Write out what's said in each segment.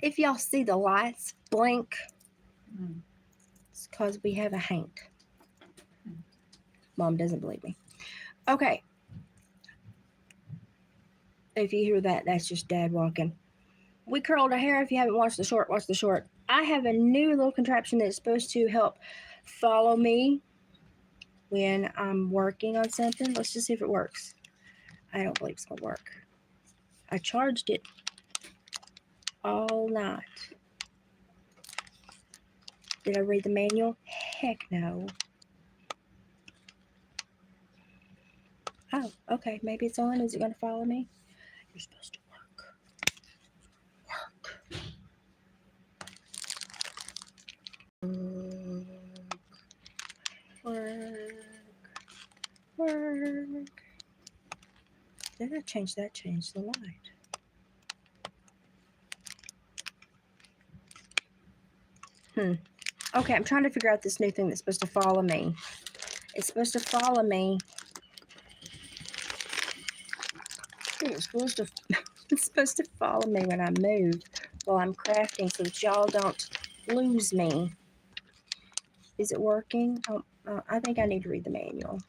If y'all see the lights blink, Mm. it's because we have a haint. Mom doesn't believe me. Okay, if you hear that, that's just Dad walking. We curled our hair. If you haven't watched the short, watch the short. I have a new little contraption that's supposed to help follow me when I'm working on something. Let's just see if it works. I don't believe it's going to work. I charged it all night. Did I read the manual? Heck no. Oh, okay. Maybe it's on. Is it going to follow me? You're supposed to work. Work. Work. Did I change that? Change the light. Okay, I'm trying to figure out this new thing that's supposed to follow me. It's supposed to follow me. It's supposed to it's supposed to follow me when I move while I'm crafting so that y'all don't lose me. Is it working? I think I need to read the manual.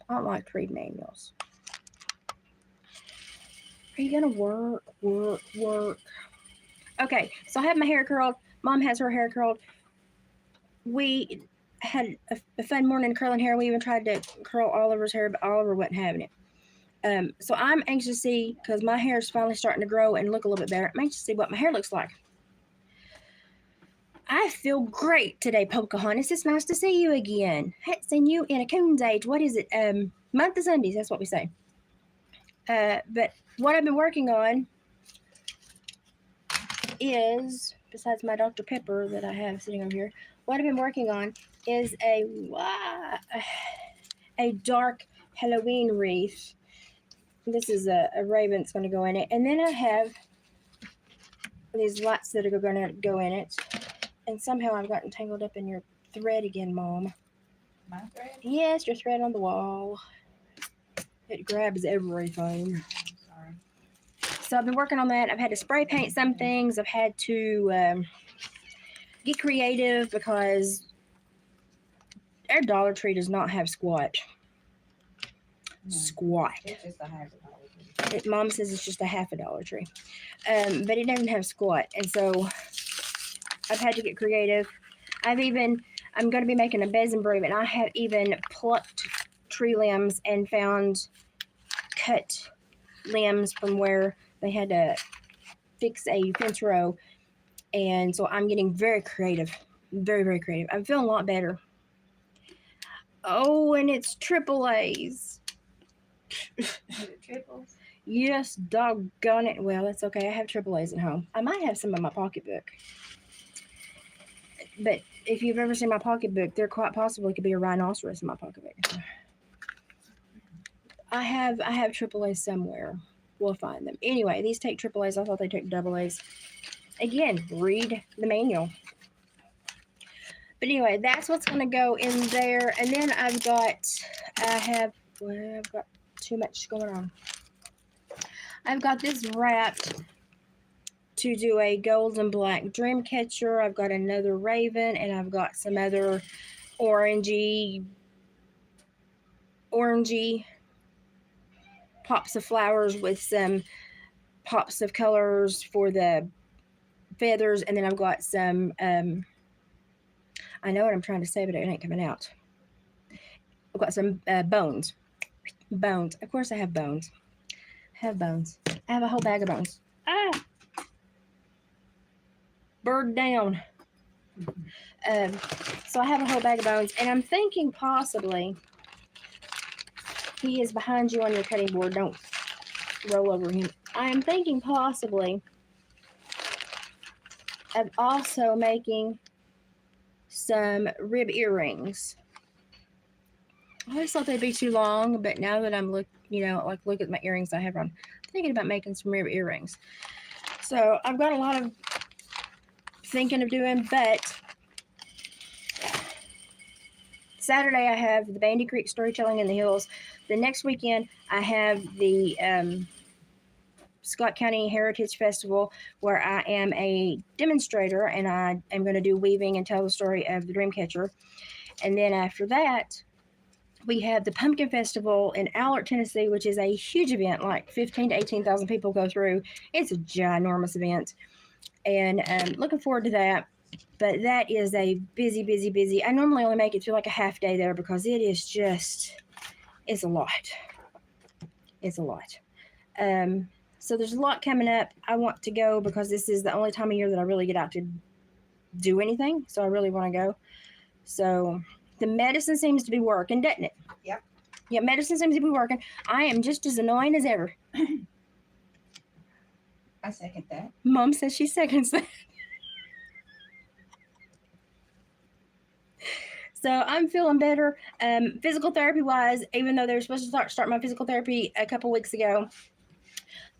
I don't like to read manuals. Are you gonna work? Okay, so I have my hair curled. Mom has her hair curled. We had a fun morning curling hair. We even tried to curl Oliver's hair, but Oliver wasn't having it. So I'm anxious to see, because my hair is finally starting to grow and look a little bit better. I'm anxious to see what my hair looks like. I feel great today, Pocahontas. It's nice to see you again. Haven't seen you in a coon's age. What is it? Month of Sundays, that's what we say. But what I've been working on is, besides my Dr. Pepper that I have sitting over here, what I've been working on is a dark Halloween wreath. This is a raven that's going to go in it. And then I have these lights that are going to go in it. And somehow I've gotten tangled up in your thread again, Mom. My thread? Yes, your thread on the wall. It grabs everything. Sorry. So I've been working on that. I've had to spray paint some things. I've had to get creative because our Dollar Tree does not have squat. Squat. It's just a half a Dollar Tree. Mom says it's just a half a Dollar Tree. But it doesn't have squat. And so I've had to get creative. I'm going to be making a besom broom, and I have even plucked tree limbs and found cut limbs from where they had to fix a fence row. And so I'm getting very creative. Very, very creative. I'm feeling a lot better. Oh, and it's triple A's. Triples? Yes, doggone it. Well, that's okay. I have triple A's at home. I might have some in my pocketbook. But if you've ever seen my pocketbook, there quite possibly could be a rhinoceros in my pocketbook. I have triple A's somewhere. We'll find them. Anyway, these take triple A's. I thought they took double A's. Again, read the manual. But anyway, that's what's going to go in there. And then I've got too much going on. I've got this wrapped to do a gold and black dream catcher. I've got another raven, and I've got some other orangey pops of flowers with some pops of colors for the feathers. And then I've got some, I know what I'm trying to say, but it ain't coming out. I've got some bones. Bones. Of course I have bones. I have a whole bag of bones. Ah! Bird down. So I have a whole bag of bones, and I'm thinking possibly he is behind you on your cutting board. Don't roll over him. I am thinking possibly of also making some rib earrings. I always thought they'd be too long, but now that I'm look at my earrings I have on, I'm thinking about making some rib earrings. So I've got a lot of thinking of doing, but Saturday I have the Bandy Creek Storytelling in the Hills. The next weekend I have the Scott County Heritage Festival, where I am a demonstrator and I am going to do weaving and tell the story of the Dreamcatcher. And then after that, we have the Pumpkin Festival in Allard, Tennessee, which is a huge event, like 15 to 18,000 people go through. It's a ginormous event. And looking forward to that. But that is a busy, busy, busy. I normally only make it through like a half day there because it is just, it's a lot. It's a lot. So there's a lot coming up. I want to go because this is the only time of year that I really get out to do anything. So I really want to go. So the medicine seems to be working, doesn't it? Yep. Yeah, medicine seems to be working. I am just as annoying as ever. I second that. Mom says she seconds that. So I'm feeling better. Physical therapy wise, even though they were supposed to start my physical therapy a couple weeks ago,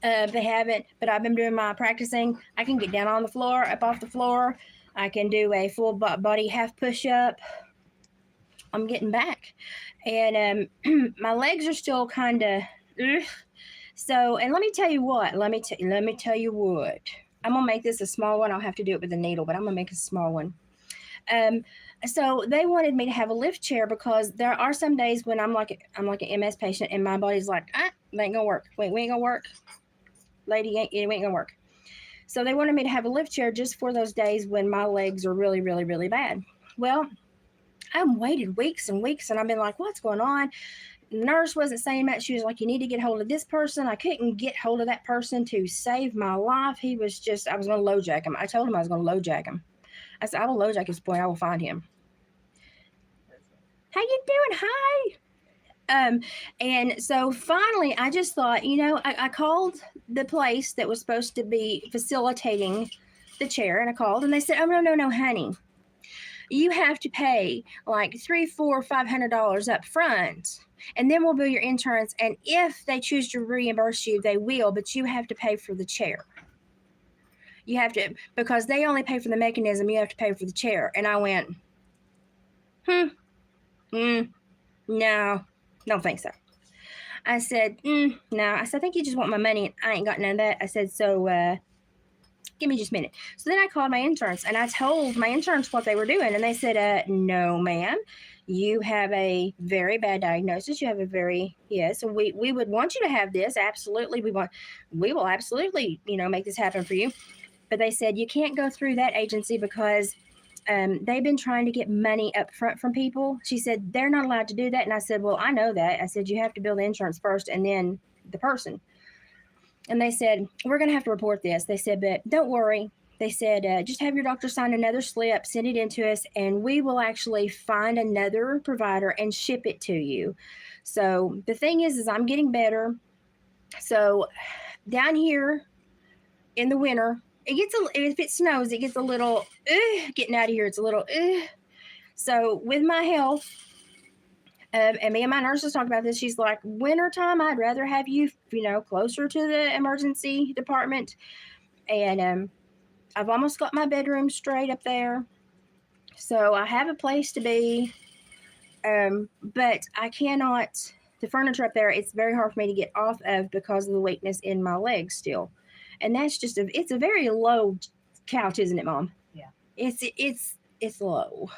they haven't. But I've been doing my practicing. I can get down on the floor, up off the floor. I can do a full body half push up. I'm getting back, and my legs are still kind of. So, and let me tell you what. Let me tell you what. I'm gonna make this a small one. I'll have to do it with a needle, but I'm gonna make a small one. So they wanted me to have a lift chair because there are some days when I'm like an MS patient and my body's like, that ain't gonna work. Wait, we ain't gonna work, lady. It ain't gonna work. So they wanted me to have a lift chair just for those days when my legs are really, really, really bad. Well, I waited weeks and weeks, and I've been like, what's going on? The nurse wasn't saying much. She was like, you need to get hold of this person. I couldn't get hold of that person to save my life. He was just, I was going to low jack him. I told him I was going to low jack him. I said, I will low jack his boy. I will find him. How you doing? Hi. And so finally, I just thought, I called the place that was supposed to be facilitating the chair, and I called, and they said, oh, no, honey. You have to pay like $300, $400, $500 up front, and then we'll bill your insurance. And if they choose to reimburse you, they will, but you have to pay for the chair. You have to, because they only pay for the mechanism, you have to pay for the chair. And I went, no, don't think so. I said, no. I said, I think you just want my money. I ain't got none of that. I said, so give me just a minute. So then I called my insurance and I told my insurance what they were doing. And they said, no, ma'am, you have a very bad diagnosis. You have a very, yes, and we would want you to have this. Absolutely. We will absolutely, make this happen for you. But they said, you can't go through that agency because they've been trying to get money up front from people. She said, they're not allowed to do that. And I said, well, I know that. I said, you have to bill the insurance first and then the person. And they said, we're going to have to report this. They said, but don't worry. They said, just have your doctor sign another slip, send it in to us, and we will actually find another provider and ship it to you. So the thing is I'm getting better. So down here in the winter, if it snows, it gets a little, getting out of here, it's a little, So with my health, and me and my nurse was talking about this. She's like, wintertime, I'd rather have you, closer to the emergency department. And I've almost got my bedroom straight up there. So I have a place to be. But I cannot, the furniture up there, it's very hard for me to get off of because of the weakness in my legs still. And that's just it's a very low couch, isn't it, Mom? Yeah. It's low.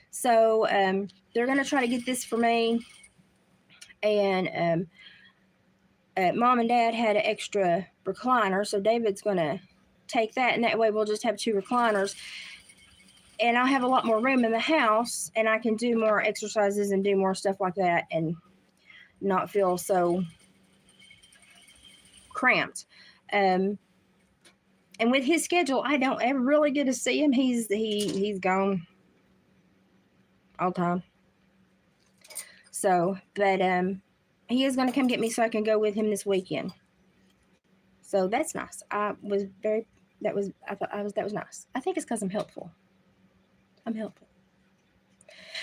So they're going to try to get this for me. And Mom and Dad had an extra recliner. So David's going to take that. And that way we'll just have 2 recliners. And I'll have a lot more room in the house. And I can do more exercises and do more stuff like that. And not feel so cramped. And with his schedule, I don't ever really get to see him. He's gone all the time. So, but he is going to come get me so I can go with him this weekend. So that's nice. That was nice. I think it's because I'm helpful.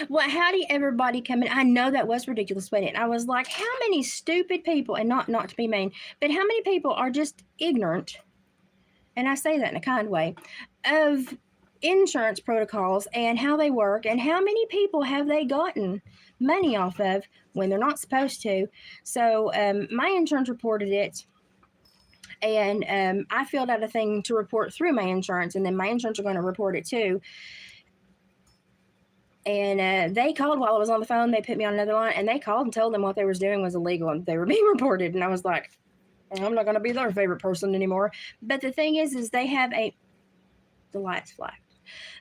Well, how do everybody come in? I know that was ridiculous, wasn't it? I was like, how many stupid people, and not to be mean, but how many people are just ignorant, and I say that in a kind way, of insurance protocols and how they work, and how many people have they gotten money off of when they're not supposed to. So my insurance reported it. And I filled out a thing to report through my insurance, and then my insurance are going to report it too. And they called while I was on the phone. They put me on another line, and they called and told them what they was doing was illegal and they were being reported. And I was like, I'm not going to be their favorite person anymore. But the thing is they have the lights flash.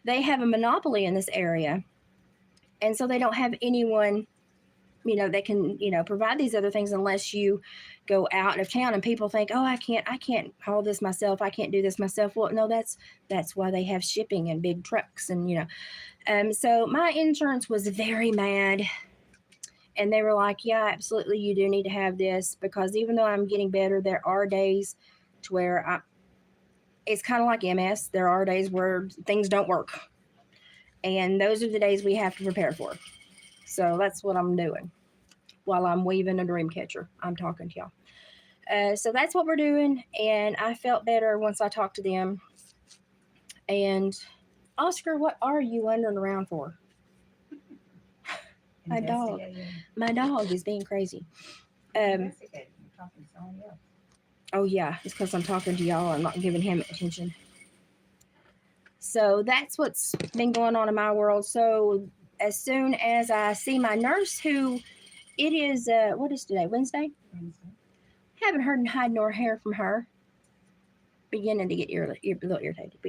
They have a monopoly in this area, and so they don't have anyone, that can, provide these other things unless you go out of town. And people think, oh, I can't haul this myself. I can't do this myself. Well, no, that's why they have shipping and big trucks, and so my insurance was very mad, and they were like, yeah, absolutely, you do need to have this, because even though I'm getting better, there are days to where it's kind of like MS. There are days where things don't work, and those are the days we have to prepare for. So that's what I'm doing while I'm weaving a dream catcher. I'm talking to y'all. So that's what we're doing, and I felt better once I talked to them. And Oscar, what are you wandering around for? My dog. My dog is being crazy. Investigating. You're talking to someone else. Oh yeah, it's because I'm talking to y'all. I'm not giving him attention. So that's what's been going on in my world. So as soon as I see my nurse, who it is, what is today? Wednesday? Wednesday. Haven't heard and hide nor hair from her. Beginning to get a little irritated.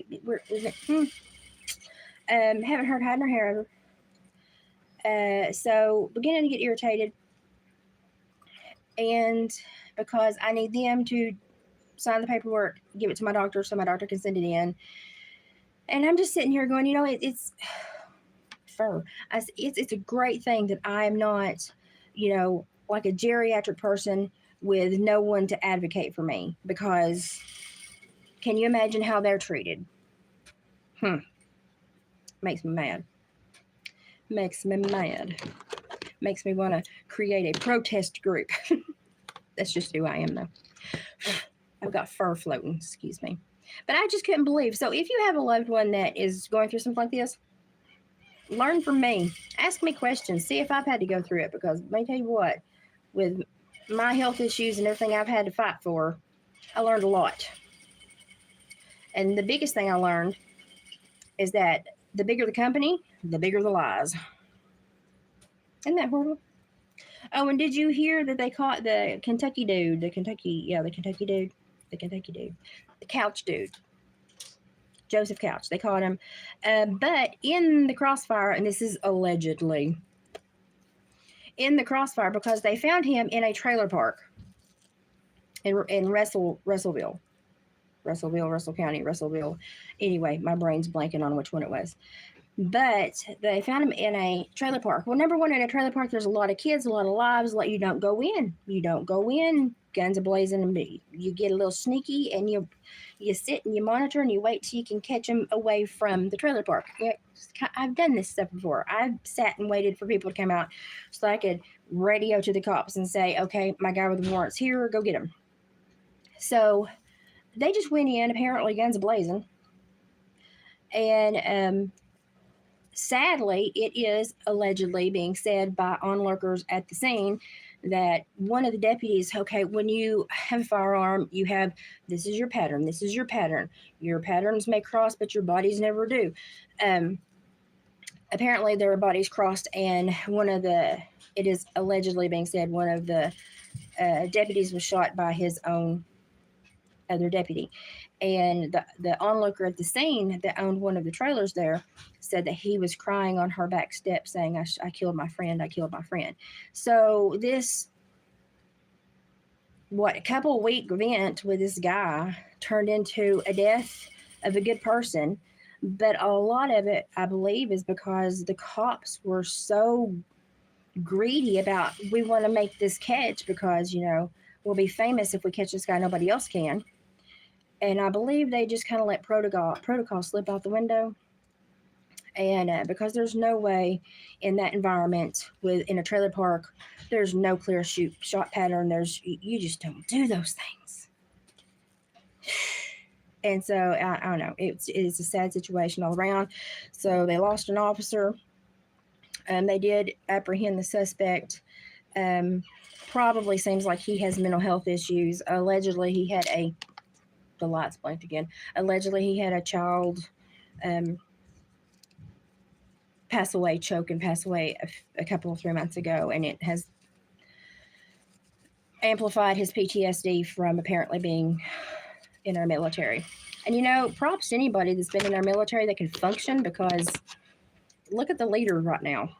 Haven't heard hide nor hair of her. So beginning to get irritated, and because I need them to sign the paperwork, give it to my doctor so my doctor can send it in. And I'm just sitting here going, it's fur. It's a great thing that I'm not, like a geriatric person with no one to advocate for me, because can you imagine how they're treated? Makes me mad. Makes me mad. Makes me want to create a protest group. That's just who I am, though. I've got fur floating, excuse me. But I just couldn't believe. So if you have a loved one that is going through something like this, learn from me. Ask me questions. See if I've had to go through it, because let me tell you what, with my health issues and everything I've had to fight for, I learned a lot. And the biggest thing I learned is that the bigger the company, the bigger the lies. Isn't that horrible? Oh, and did you hear that they caught the Kentucky dude? The Kentucky dude. The Couch dude. Joseph Couch. They caught him. But in the crossfire, and this is allegedly, in the crossfire, because they found him in a trailer park in Russell County. Anyway, my brain's blanking on which one it was. But they found him in a trailer park. Well, number one, in a trailer park, there's a lot of kids, a lot of lives. Like, you don't go in. Guns a blazing, and you get a little sneaky, and you sit and you monitor and you wait till you can catch them away from the trailer park. I've done this stuff before. I've sat and waited for people to come out so I could radio to the cops and say, okay, my guy with the warrant's here, go get him. So they just went in, apparently guns a blazing. And sadly, it is allegedly being said by onlookers at the scene that one of the deputies, okay, when you have a firearm, this is your pattern. Your patterns may cross, but your bodies never do. Apparently, their bodies crossed, and it is allegedly being said, one of the deputies was shot by his own other deputy. And the onlooker at the scene that owned one of the trailers there said that he was crying on her back step saying, I killed my friend. So this, a couple week event with this guy turned into a death of a good person. But a lot of it, I believe, is because the cops were so greedy about, we want to make this catch because, we'll be famous if we catch this guy, nobody else can. And I believe they just kind of let protocol slip out the window. And because there's no way in that environment in a trailer park, there's no clear shot pattern. You just don't do those things. And so I don't know. It's a sad situation all around. So they lost an officer. They did apprehend the suspect. Probably seems like he has mental health issues. Allegedly, he had a the lights blinked again. Allegedly, he had a child um, pass away, choke and pass away a couple of 3 months ago, and it has amplified his PTSD from apparently being in our military. And props to anybody that's been in our military that can function, because look at the leader right now.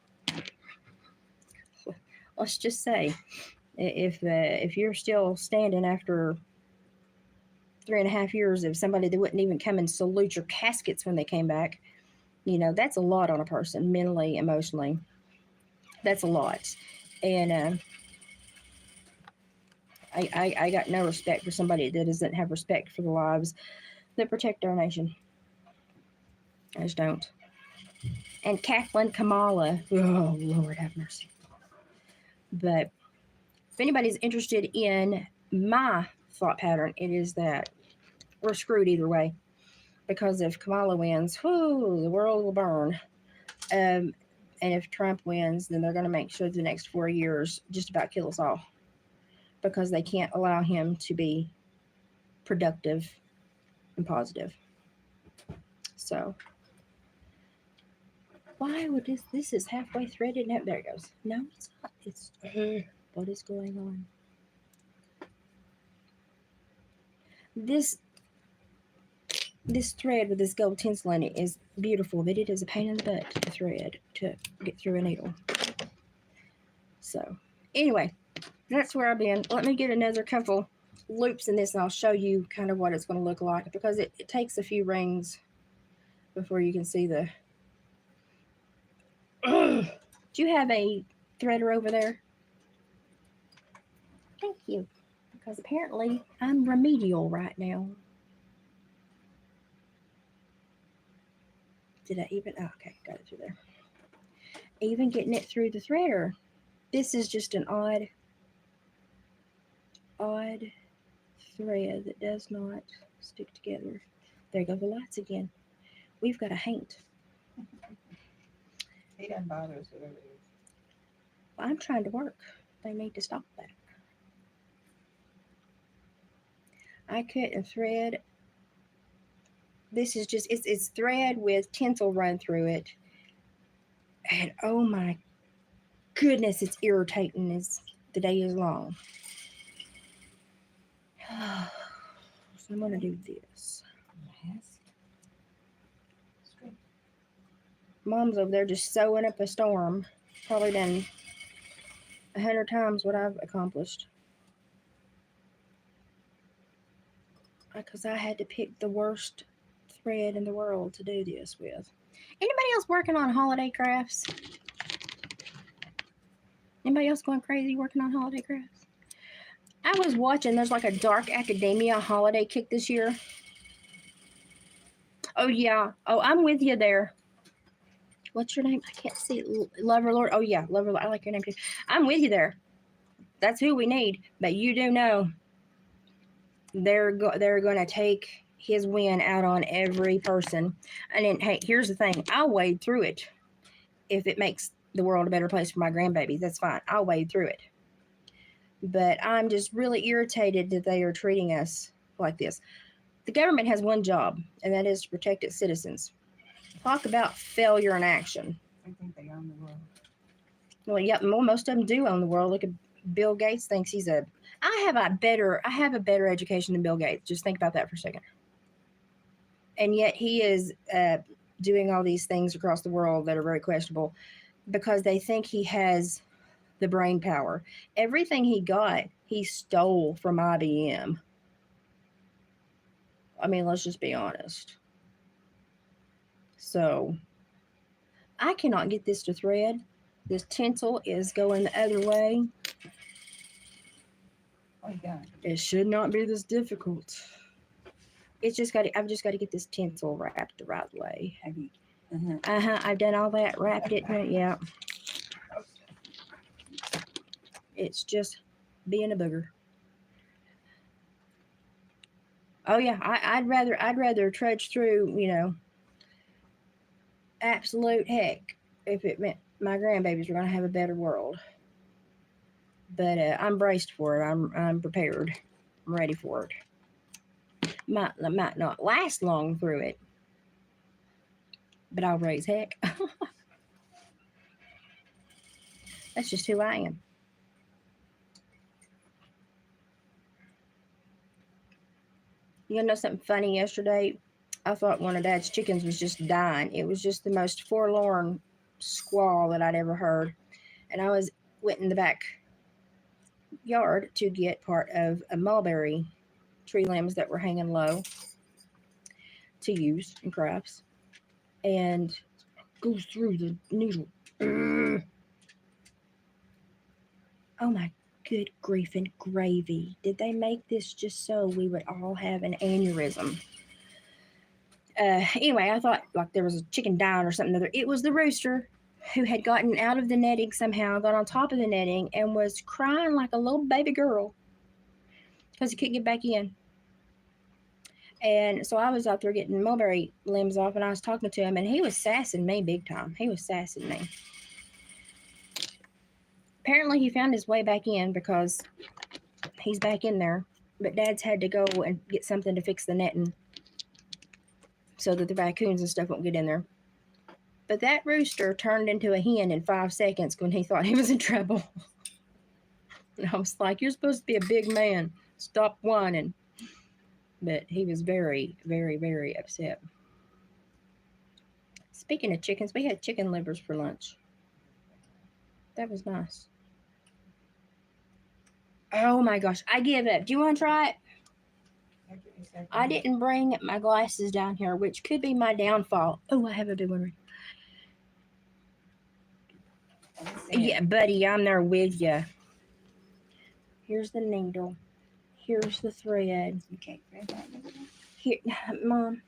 Let's just say, if you're still standing after 3.5 years of somebody that wouldn't even come and salute your caskets when they came back, that's a lot on a person, mentally, emotionally. That's a lot. And I got no respect for somebody that doesn't have respect for the lives that protect our nation. I just don't. And Kathleen Kamala, oh Lord have mercy. But if anybody's interested in my thought pattern, it is that we're screwed either way. Because if Kamala wins, whoo, the world will burn. And if Trump wins, then they're going to make sure the next 4 years just about kill us all. Because they can't allow him to be productive and positive. So, why would this is halfway threaded? No, there it goes. No, it's not. It's what is going on? This thread with this gold tinsel in it is beautiful, but it is a pain in the butt to thread to get through a needle. So, anyway, that's where I've been. Let me get another couple loops in this, and I'll show you kind of what it's going to look like, because it takes a few rings before you can see the. Do you have a threader over there? Thank you, because apparently I'm remedial right now. Did I even? Oh, okay, got it through there. Even getting it through the threader. This is just an odd thread that does not stick together. There go the lights again. We've got a haint. He doesn't bother us, whatever it is. Well, I'm trying to work. They need to stop that. I couldn't thread. This is just, it's thread with tinsel run through it. And oh my goodness, it's irritating as the day is long. So I'm going to do this. Mom's over there just sewing up a storm. Probably done 100 times what I've accomplished. Because I had to pick the worst thread in the world to do this with. Anybody else working on holiday crafts? Anybody else going crazy working on holiday crafts? I was watching, there's like a dark academia holiday kick this year. Oh yeah. Oh, I'm with you there. What's your name? I can't see it. Lover Lord. Oh yeah, Lover Lord. I like your name too. I'm with you there. That's who we need. But you do know they're going to take his win out on every person. And then, hey, here's the thing. I'll wade through it. If it makes the world a better place for my grandbabies, that's fine. I'll wade through it. But I'm just really irritated that they are treating us like this. The government has one job, and that is to protect its citizens. Talk about failure in action. I think they own the world. Well, yeah, most of them do own the world. Look at Bill Gates. Thinks he's a. I have a better education than Bill Gates. Just think about that for a second. And yet he is doing all these things across the world that are very questionable, because they think he has the brain power. Everything he got, he stole from IBM. I mean, let's just be honest. So, I cannot get this to thread. This tinsel is going the other way. Oh, yeah. It should not be this difficult. It's just I've just got to get this tinsel wrapped the right way. Have you? I've done all that, wrapped it. Yeah. It's just being a booger. Oh yeah, I'd rather trudge through, absolute heck, if it meant my grandbabies were going to have a better world. But I'm braced for it. I'm prepared. I'm ready for it. Might not last long through it, but I'll raise heck. That's just who I am. You know something funny yesterday? I thought one of Dad's chickens was just dying. It was just the most forlorn squall that I'd ever heard. And I went in the backyard to get part of a mulberry tree limbs that were hanging low to use in crafts, and goes through the needle. Oh my good grief and gravy. Did they make this just so we would all have an aneurysm? Anyway, I thought like there was a chicken down or something other. It was the rooster who had gotten out of the netting somehow, got on top of the netting, and was crying like a little baby girl because he couldn't get back in. And so I was out there getting mulberry limbs off, and I was talking to him, and he was sassing me big time. He was sassing me. Apparently, he found his way back in because he's back in there. But Dad's had to go and get something to fix the netting so that the raccoons and stuff won't get in there. But that rooster turned into a hen in 5 seconds when he thought he was in trouble. And I was like, you're supposed to be a big man. Stop whining. But he was very, very, very upset. Speaking of chickens, we had chicken livers for lunch. That was nice. Oh my gosh, I give up. Do you want to try it? I didn't bring my glasses down here, which could be my downfall. Oh, I have a big one. Yeah, buddy, I'm there with you. Here's the needle. Here's the thread. You can't thread that. Here, Mom,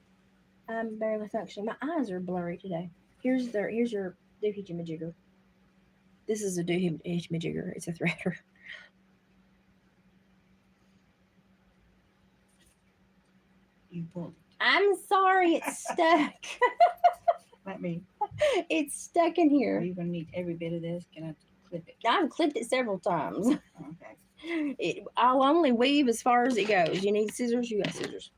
I'm barely functioning. My eyes are blurry today. Here's your doohickey majigger. This is a doohickey majigger. It's a threader. You pulled it. I'm sorry, it's stuck. Let me. It's stuck in Are here. you gonna need every bit of this? Can I clip it? I've clipped it several times. Okay. I'll only weave as far as it goes. You need scissors? You got scissors.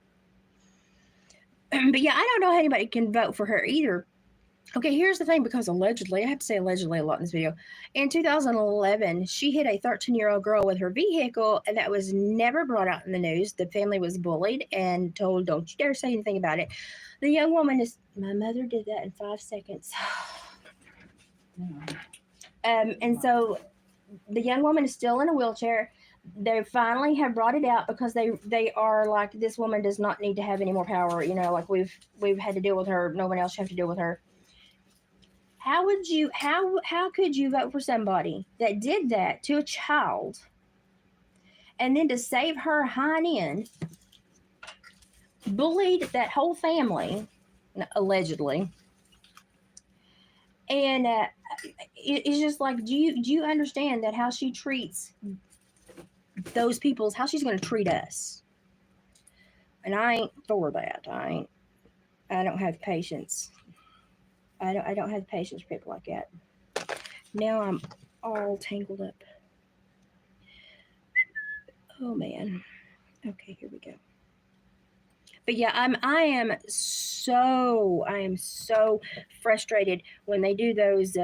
But yeah, I don't know how anybody can vote for her either. Okay, here's the thing, because allegedly, I have to say allegedly a lot in this video. In 2011, she hit a 13-year-old girl with her vehicle, and that was never brought out in the news. The family was bullied and told, don't you dare say anything about it. The young woman is, my mother did that in 5 seconds. And so the young woman is still in a wheelchair. They finally have brought it out because they are like, this woman does not need to have any more power. You know, like we've had to deal with her. No one else should have to deal with her. How could you vote for somebody that did that to a child, and then to save her hind end, bullied that whole family, allegedly, and it's just like, do you understand that how she treats those people's, how she's going to treat us? And I ain't for that. I don't have patience. I don't have patience for people like that. Now I'm all tangled up. Oh man. Okay, here we go. But yeah, I am so frustrated when they do those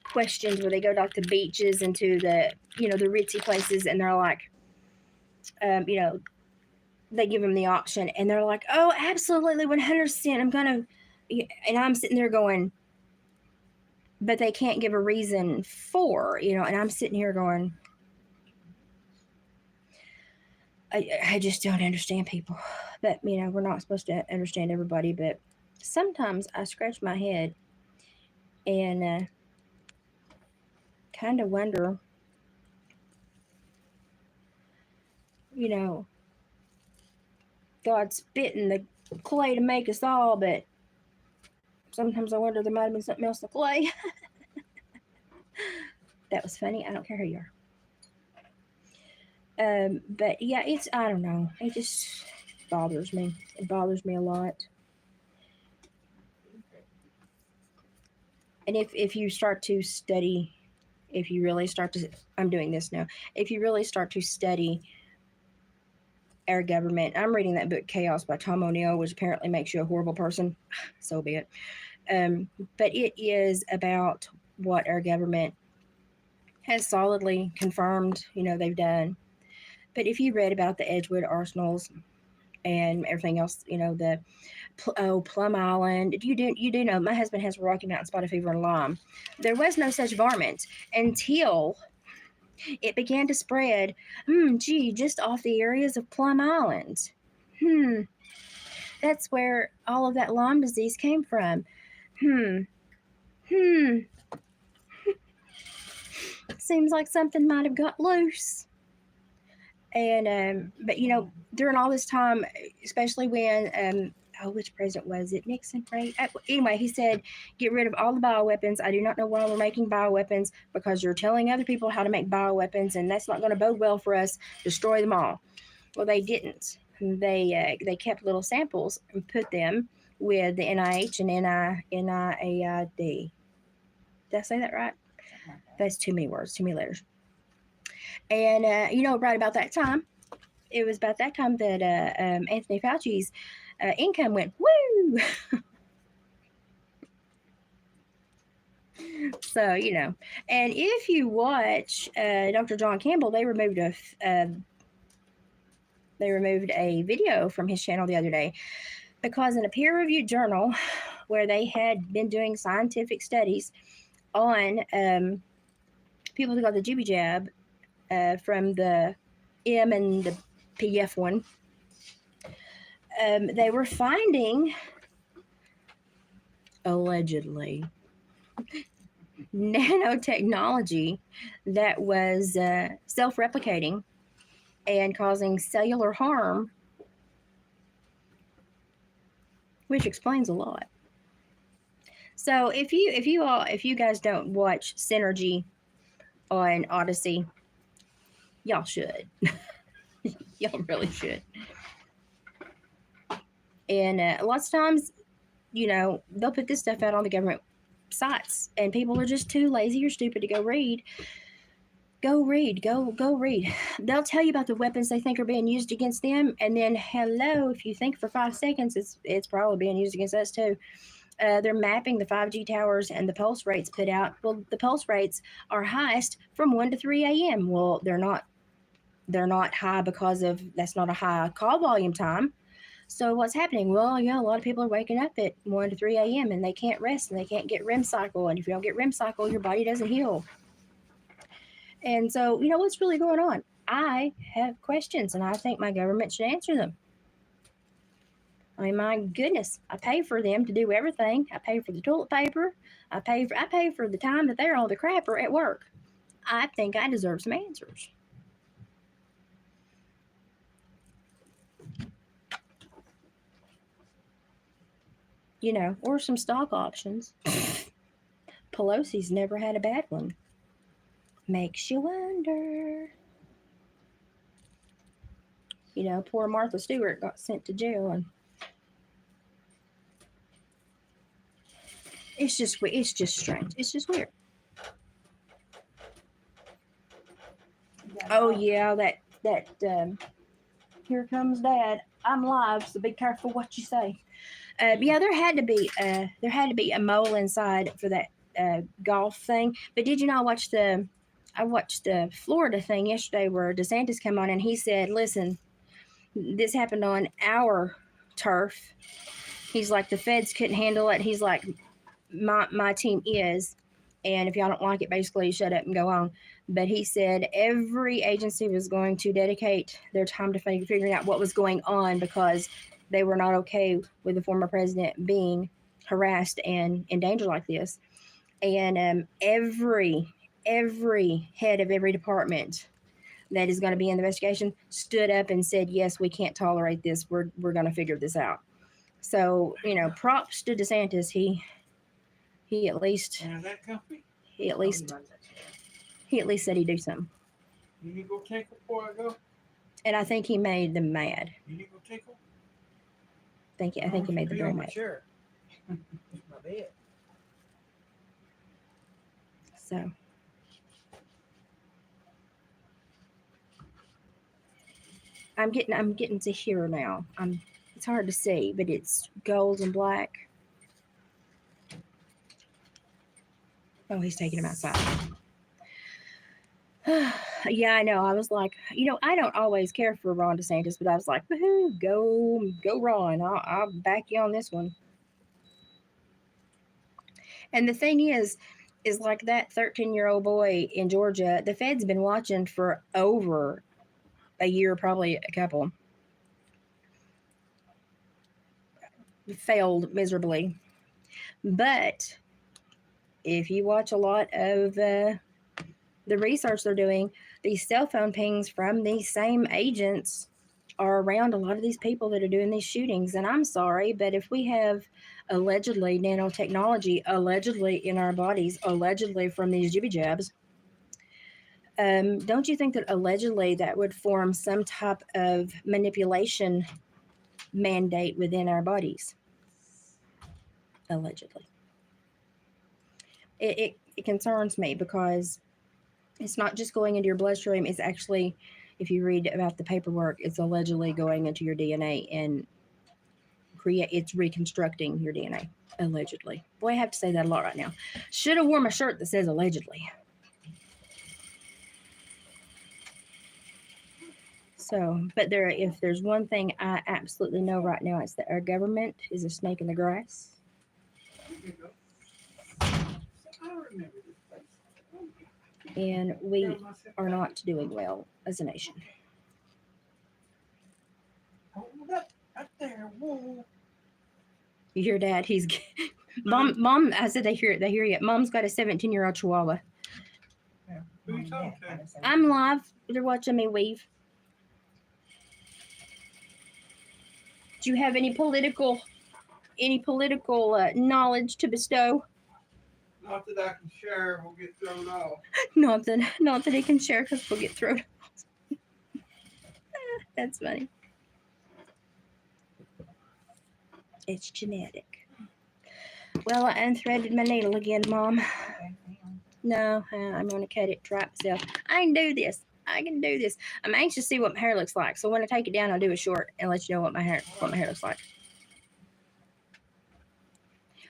questions where they go to like the beaches and to the the ritzy places, and they're like, they give them the option, and they're like, oh, absolutely, 100%, I'm gonna, and I'm sitting there going, but they can't give a reason for, and I'm sitting here going, I just don't understand people. But, we're not supposed to understand everybody, but sometimes I scratch my head and kind of wonder, God spit in the clay to make us all, but sometimes I wonder there might have been something else in the clay. That was funny. I don't care who you are. But yeah, I don't know. It just bothers me. It bothers me a lot. And if you start to study, I'm doing this now. If you really start to study our government. I'm reading that book Chaos by Tom O'Neill, which apparently makes you a horrible person. So be it. But it is about what our government has solidly confirmed, they've done. But if you read about the Edgewood arsenals and everything else, the Plum Island, you do know my husband has Rocky Mountain spotted fever and Lyme. There was no such varmint until it began to spread. Gee, just off the areas of Plum Island. Hmm, that's where all of that Lyme disease came from. Hmm, hmm. Seems like something might have got loose. And but during all this time, especially when which president was it? Nixon, right? Anyway, he said, "Get rid of all the bioweapons. I do not know why we're making bioweapons because you're telling other people how to make bioweapons, and that's not going to bode well for us. Destroy them all." Well, they didn't. They kept little samples and put them with the NIH and NIAID. Did I say that right? Something like that. That's too many words, too many letters. And right about that time, it was about that time that Anthony Fauci's income went woo. So and if you watch Dr. John Campbell, they removed a video from his channel the other day because in a peer-reviewed journal where they had been doing scientific studies on people who got the GB jab from the M and the PF one, they were finding, allegedly, nanotechnology that was self-replicating and causing cellular harm, which explains a lot. So if you guys don't watch Synergy on Odyssey, y'all should. Y'all really should. And lots of times, they'll put this stuff out on the government sites, and people are just too lazy or stupid to go read. Go read. They'll tell you about the weapons they think are being used against them, and then hello, if you think for 5 seconds, it's probably being used against us too. They're mapping the 5G towers and the pulse rates put out. Well, the pulse rates are highest from 1 to 3 a.m. Well, they're not high because that's not a high call volume time. So what's happening? Well, yeah, a lot of people are waking up at 1 to 3 a.m. and they can't rest and they can't get REM cycle. And if you don't get REM cycle, your body doesn't heal. And so, what's really going on? I have questions and I think my government should answer them. I mean, my goodness, I pay for them to do everything. I pay for the toilet paper. I pay for the time that they're on the crapper at work. I think I deserve some answers. Or some stock options. Pelosi's never had a bad one. Makes you wonder. Poor Martha Stewart got sent to jail, and it's just strange. It's just weird. Oh yeah, that here comes Dad. I'm live, so be careful what you say. Yeah, there had to be a mole inside for that golf thing. But did you know I watched the Florida thing yesterday where DeSantis came on and he said, "Listen, this happened on our turf." He's like, "The feds couldn't handle it." He's like, my team is, and if y'all don't like it, basically shut up and go on. But he said every agency was going to dedicate their time to figuring out what was going on because they were not okay with the former president being harassed and in danger like this. And every head of every department that is going to be in the investigation stood up and said, "Yes, we can't tolerate this. We're going to figure this out." So props to DeSantis. He at least that company? he at least said he'd do something. You need to go take them before I go? And I think he made them mad. You need to go take them? I think he made them very mad. Sure. That's my bed. I'm getting to here now. It's hard to see, but it's gold and black. Oh, he's taking him outside. Yeah, I know. I was like, I don't always care for Ron DeSantis, but I was like, woohoo, go Ron. I'll back you on this one. And the thing is like that 13-year-old boy in Georgia, the Fed's been watching for over a year, probably a couple. Failed miserably. But if you watch a lot of the research they're doing, these cell phone pings from these same agents are around a lot of these people that are doing these shootings. And I'm sorry, but if we have allegedly nanotechnology allegedly in our bodies, allegedly from these jibby jabs, don't you think that allegedly that would form some type of manipulation mandate within our bodies? Allegedly. It concerns me because it's not just going into your bloodstream. It's actually, if you read about the paperwork, it's allegedly going into your DNA and it's reconstructing your DNA. Allegedly. Boy, I have to say that a lot right now. Should have worn my shirt that says allegedly. So, but if there's one thing I absolutely know right now, it's that our government is a snake in the grass. Here you go. I remember this place. And we are not doing well as a nation. Hold up there. Whoa. You hear Dad? He's mom. I said they hear you. Mom's got a 17-year-old chihuahua. Who you talking to? I'm live. They're watching me weave. Do you have any political knowledge to bestow? Not that I can share. We'll get thrown off. Not that he can share because we'll get thrown off. That's funny. It's genetic. Well, I unthreaded my needle again, Mom. No, I'm going to cut it, try it myself. I can do this. I'm anxious to see what my hair looks like. So when I take it down, I'll do a short and let you know what my hair looks like.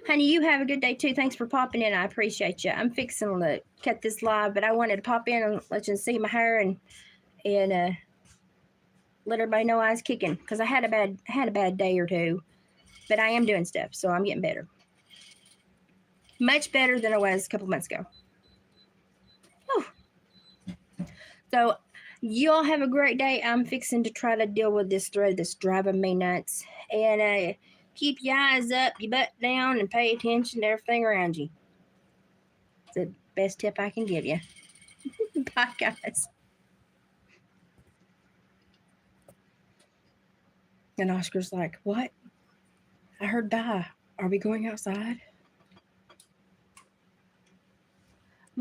Honey, you have a good day too. Thanks for popping in. I appreciate you. I'm fixing to cut this live, but I wanted to pop in and let you see my hair and let everybody know I was kicking because I had a bad day or two, but I am doing stuff, so I'm getting better. Much better than I was a couple months ago. Whew. So y'all have a great day. I'm fixing to try to deal with this thread that's driving me nuts. And keep your eyes up, your butt down, and pay attention to everything around you. It's the best tip I can give you. Bye, guys. And Oscar's like, what? I heard bye. Are we going outside?